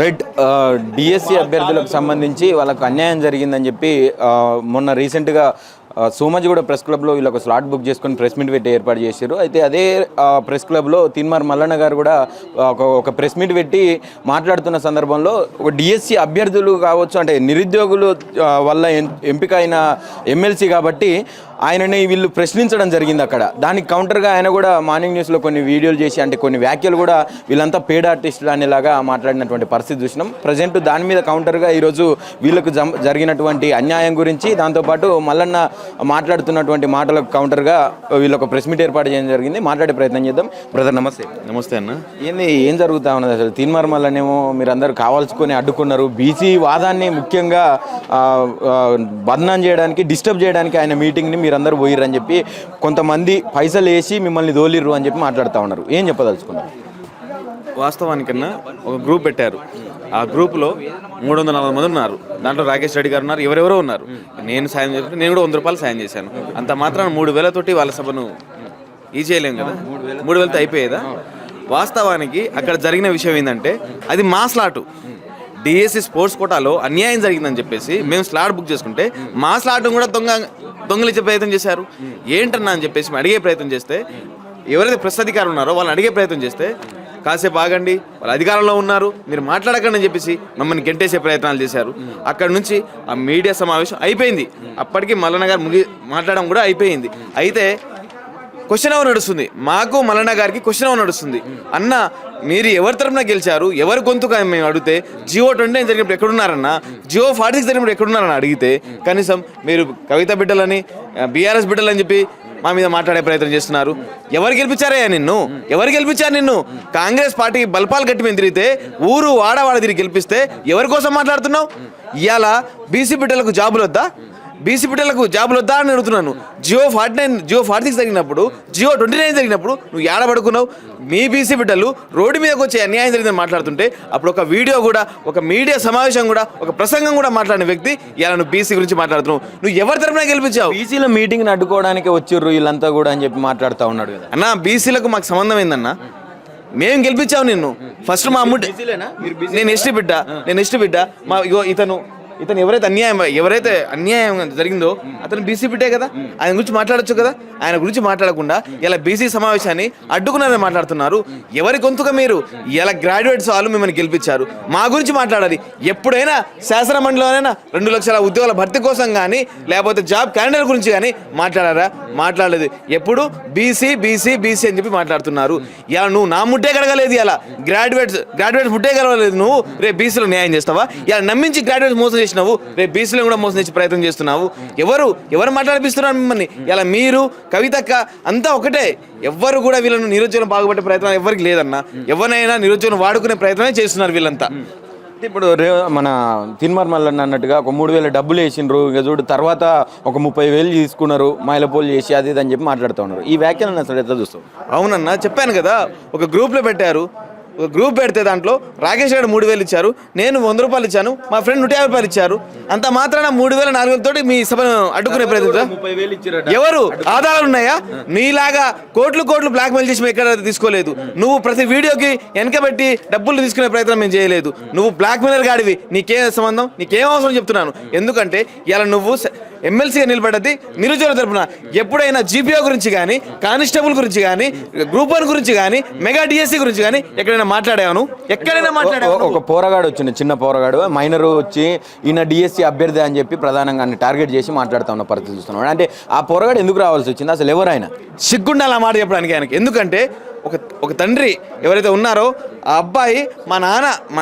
Right. DSC అభ్యర్థులకు సంబంధించి వాళ్ళకు అన్యాయం జరిగిందని చెప్పి మొన్న రీసెంట్గా సోమాజిగూడ ప్రెస్ క్లబ్లో వీళ్ళు ఒక స్లాట్ బుక్ చేసుకొని ప్రెస్ మీట్ పెట్టి ఏర్పాటు చేశారు. అయితే అదే ప్రెస్ క్లబ్లో తీన్మార్ మల్లన్న గారు కూడా ఒక ప్రెస్ మీట్ పెట్టి మాట్లాడుతున్న సందర్భంలో ఒక డిఎస్సి అభ్యర్థులు కావచ్చు, అంటే నిరుద్యోగులు వల్ల ఎంపిక అయిన ఎమ్మెల్సీ కాబట్టి ఆయనని వీళ్ళు ప్రశ్నించడం జరిగింది అక్కడ. దానికి కౌంటర్గా ఆయన కూడా మార్నింగ్ న్యూస్లో కొన్ని వీడియోలు చేసి, అంటే కొన్ని వ్యాఖ్యలు కూడా వీళ్ళంతా పేడ్ ఆర్టిస్టులు అనేలాగా మాట్లాడినటువంటి పరిస్థితి చూసినాం. ప్రజెంట్ దాని మీద కౌంటర్గా ఈరోజు వీళ్ళకు జరిగినటువంటి అన్యాయం గురించి, దాంతోపాటు మల్లన్న మాట్లాడుతున్నటువంటి మాటలకు కౌంటర్గా వీళ్ళు ఒక ప్రెస్ మీట్ ఏర్పాటు చేయడం జరిగింది. మాట్లాడే ప్రయత్నం చేద్దాం. బ్రదర్ నమస్తే. నమస్తే అన్న. ఏం జరుగుతా ఉన్నది అసలు? తీన్మార్ మల్లనేమో మీరందరూ కావాల్సుకొని అడ్డుకున్నారు. బీసీ వాదాన్ని ముఖ్యంగా బదనాం చేయడానికి, డిస్టర్బ్ చేయడానికి ఆయన మీటింగ్ని మీరందరూ పోయిర్రు అని చెప్పి కొంతమంది పైసలు వేసి మిమ్మల్ని దోలిర్రు అని చెప్పి మాట్లాడుతూ ఉన్నారు. ఏం చెప్పదలుచుకున్నారు? వాస్తవానికన్నా ఒక గ్రూప్ పెట్టారు. ఆ గ్రూప్లో 340 మంది ఉన్నారు. దాంట్లో రాకేష్ రెడ్డి గారు ఉన్నారు, ఎవరెవరో ఉన్నారు. నేను సాయం చేస్తుంటే నేను కూడా 100 రూపాయలు సాయం చేశాను. అంత మాత్రాన 3,000 తోటి వాళ్ళ సభను చేయలేము కదా. 3,000తో అయిపోయేదా? వాస్తవానికి అక్కడ జరిగిన విషయం ఏంటంటే అది మా స్లాటు. డిఎస్సి స్పోర్ట్స్ కోటాలో అన్యాయం జరిగిందని చెప్పేసి మేము స్లాట్ బుక్ చేసుకుంటే మా స్లాట్ను కూడా దొంగలిచ్చే ప్రయత్నం చేశారు. ఏంటన్నా అని చెప్పేసి అడిగే ప్రయత్నం చేస్తే, ఎవరైతే ప్రెస్ అధికారులు ఉన్నారో వాళ్ళని అడిగే ప్రయత్నం చేస్తే, కాసేపు ఆగండి, వాళ్ళ అధికారంలో ఉన్నారు, మీరు మాట్లాడకండి అని చెప్పేసి మమ్మల్ని గెంటేసే ప్రయత్నాలు చేశారు. అక్కడ నుంచి ఆ మీడియా సమావేశం అయిపోయింది. అప్పటికి మల్లన్న గారు మాట్లాడడం కూడా అయిపోయింది. అయితే క్వశ్చన్ అవర్ నడుస్తుంది, మాకు మల్లన్న గారికి క్వశ్చన్ అవర్ నడుస్తుంది. అన్న మీరు ఎవరి తరపున గెలిచారు, ఎవరి గొంతుగా మేము అడిగితే, జియో 29 జరిగినప్పుడు ఎక్కడున్నారన్న, జియో 46 జరిగినప్పుడు ఎక్కడున్నారని అడిగితే, కనీసం మీరు కవిత బిడ్డలని, బీఆర్ఎస్ బిడ్డలని చెప్పి మా మీద మాట్లాడే ప్రయత్నం చేస్తున్నారు. ఎవరు గెలిపించారయ్యా నిన్ను? ఎవరు గెలిపించారు నిన్ను? కాంగ్రెస్ పార్టీ బల్పాలు కట్టి మేము తిరిగితే, ఊరు వాడవాడ తిరిగి గెలిపిస్తే ఎవరి కోసం మాట్లాడుతున్నావు? ఇవాళ బీసీ బిడ్డలకు జాబులు వద్దా? బీసీ బిడ్డలకు జాబులు వద్దా అని అడుగుతున్నాను. జియో 46 జరిగినప్పుడు, జియో 29 జరిగినప్పుడు నువ్వు ఏడబడుకున్నావు. మీ బీసీ బిడ్డలు రోడ్డు మీదకి వచ్చి అన్యాయం జరిగిందని మాట్లాడుతుంటే, అప్పుడు ఒక వీడియో కూడా, ఒక మీడియా సమావేశం కూడా, ఒక ప్రసంగం కూడా మాట్లాడిన వ్యక్తి ఇలా నువ్వు బీసీ గురించి మాట్లాడుతున్నావు. నువ్వు ఎవరి తరపున గెలిపించావు? బీసీల మీటింగ్ని అడ్డుకోవడానికి వచ్చిర్రు వీళ్ళంతా కూడా అని చెప్పి మాట్లాడుతూ ఉన్నాడు కదా అన్న. బీసీలకు మాకు సంబంధం ఏందన్నా? మేము గెలిపించావు నిన్ను. ఫస్ట్ మా అమ్ముడు, నేను ఎస్టీ బిడ్డ. మా ఇతను ఎవరైతే అన్యాయం జరిగిందో అతను బీసీ బిడ్డే కదా, ఆయన గురించి మాట్లాడచ్చు కదా. ఆయన గురించి మాట్లాడకుండా ఇలా బీసీ సమావేశాన్ని అడ్డుకున్నారని మాట్లాడుతున్నారు. ఎవరి గొంతుగా మీరు ఇలా గ్రాడ్యుయేట్స్ వాళ్ళు మిమ్మల్ని గెలిపించారు, మా గురించి మాట్లాడాలి. ఎప్పుడైనా శాసన మండలిలోనైనా 2 లక్షల ఉద్యోగాల భర్తీ కోసం కానీ, లేకపోతే జాబ్ క్యాండిడేట్ గురించి కానీ మాట్లాడారా? మాట్లాడలేదు. ఎప్పుడు బీసీ అని చెప్పి మాట్లాడుతున్నారు. ఇలా నువ్వు నా ముట్టే కడగలేదు. ఇలా గ్రాడ్యుయేట్స్ ముట్టే కడగలేదు. నువ్వు రేపు బీసీలో న్యాయం చేస్తావా? ఇలా నమ్మించి గ్రాడ్యుయేట్స్ మోసం చేసినావు, రేపు బీసీలో కూడా మోసం చేసే ప్రయత్నం చేస్తున్నావు. ఎవరు మాట్లాడిపిస్తున్నారు మిమ్మల్ని? ఇలా మీరు కవితక్క అంతా ఒకటే. ఎవ్వరు కూడా వీళ్ళను నిరుద్యోగం బాగుపడే ప్రయత్నం ఎవరికి లేదన్నా. ఎవరినైనా నిరుద్యోగం వాడుకునే ప్రయత్నమే చేస్తున్నారు వీళ్ళంతా. ఇప్పుడు మన తీన్మార్ మల్లన్న అన్నట్టుగా ఒక 3,000 డబ్బులు వేసిండ్రు, ఇక చూడు తర్వాత ఒక 30,000 తీసుకున్నారు, మైలపోలు చేసి అది అని చెప్పి మాట్లాడుతూ ఉన్నారు. ఈ వ్యాఖ్యలను అసలు ఎట్లా చూస్తాం? అవునన్నా, చెప్పాను కదా, ఒక గ్రూప్లో పెట్టారు. ఒక గ్రూప్ పెడితే దాంట్లో రాకేష్ గారు 3,000 ఇచ్చారు, నేను 100 రూపాయలు ఇచ్చాను, మా ఫ్రెండ్ 150 రూపాయలు ఇచ్చారు. అంత మాత్రాన 3,000 4,000 తోటి మీ సభను అడ్డుకునే ప్రయత్నం. ఎవరు ఆధారాలు ఉన్నాయా? నీలాగా కోట్లు బ్లాక్మెయిల్ చేసి ఎక్కడ తీసుకోలేదు. నువ్వు ప్రతి వీడియోకి వెనకబెట్టి డబ్బులు తీసుకునే ప్రయత్నం మేము చేయలేదు. నువ్వు బ్లాక్మెయిలర్ గాడివి, నీకేం సంబంధం, నీకేం అవసరం చెప్తున్నాను. ఎందుకంటే ఇలా నువ్వు ఎమ్మెల్సీగా నిలబడ్డది నిరుద్యోగుల తరపున. ఎప్పుడైనా జీపీఓ గురించి కానీ, కానిస్టేబుల్ గురించి కానీ, గ్రూప్ 1 గురించి కానీ, మెగా డిఎస్సీ గురించి కానీ ఎక్కడైనా మాట్లాడాను? ఎక్కడైనా మాట్లాడాను? ఒక పోరగాడు వచ్చింది, చిన్న పోరగాడు, మైనర్ వచ్చి ఈయన డిఎస్సీ అభ్యర్థి అని చెప్పి ప్రధానంగా టార్గెట్ చేసి మాట్లాడుతూ ఉన్న పరిస్థితి చూస్తున్నాడు. అంటే ఆ పోరగాడు ఎందుకు రావాల్సి వచ్చింది? అసలు ఎవరైనా సిగ్గుండాలి ఆ మాట చెప్పడానికి ఆయనకి. ఎందుకంటే ఒక తండ్రి ఎవరైతే ఉన్నారో ఆ అబ్బాయి, మా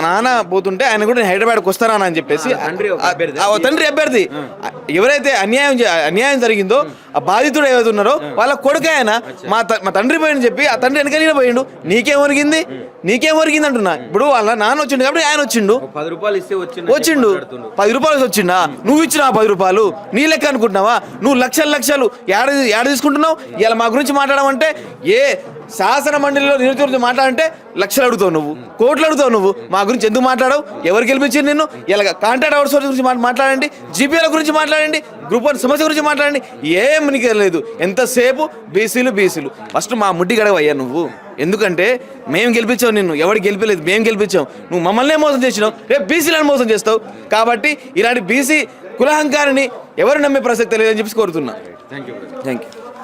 నాన్న పోతుంటే ఆయన కూడా హైదరాబాద్కి వస్తారా అని చెప్పేసి తండ్రి అభ్యర్థి ఎవరైతే అన్యాయం జరిగిందో ఆ బాధితుడు ఏవైతే ఉన్నారో వాళ్ళ కొడుకు ఆయన. మా తండ్రి పోయిందని చెప్పి ఆ తండ్రి వెనకనే పోయిండు. నీకేం ఒరిగింది అంటున్నా. ఇప్పుడు వాళ్ళ నాన్న వచ్చిండు కాబట్టి ఆయన వచ్చిండు. 10 రూపాయలు ఇస్తే వచ్చిండు. 10 రూపాయలు వచ్చిండా? నువ్వు ఇచ్చినా 10 రూపాయలు నీ లెక్క అనుకుంటున్నావా? నువ్వు లక్షలు ఏడ తీసుకుంటున్నావు? ఇలా మా గురించి మాట్లాడమంటే, ఏ శాసన మండలిలో నిరుద్యోగులతో మాట్లాడంటే లక్షలు అడుగుతావు నువ్వు, కోట్లు అడుగుతావు నువ్వు. మా గురించి ఎందుకు మాట్లాడవు? ఎవరు గెలిపించారు నిన్ను? ఇలా కాంట్రాక్ట్ అవుట్సోర్స్ గురించి మాట్లాడండి, జీపీఎల గురించి మాట్లాడండి, గ్రూప్ 1 సమస్య గురించి మాట్లాడండి. ఏం నీకు లేదు. ఎంతసేపు బీసీలు. ఫస్ట్ మా ముడ్డి గడవయ్యా నువ్వు. ఎందుకంటే మేము గెలిపించావు, నిన్ను ఎవరు గెలిపలేదు, మేము గెలిపించాం. నువ్వు మమ్మల్నే మోసం చేసినావు, రేపు బీసీలను మోసం చేస్తావు. కాబట్టి ఇలాంటి బీసీ కులహంకారాన్ని ఎవరు నమ్మే ప్రసక్తి లేదని చెప్పి కోరుతున్నా. Thank you. Thank you.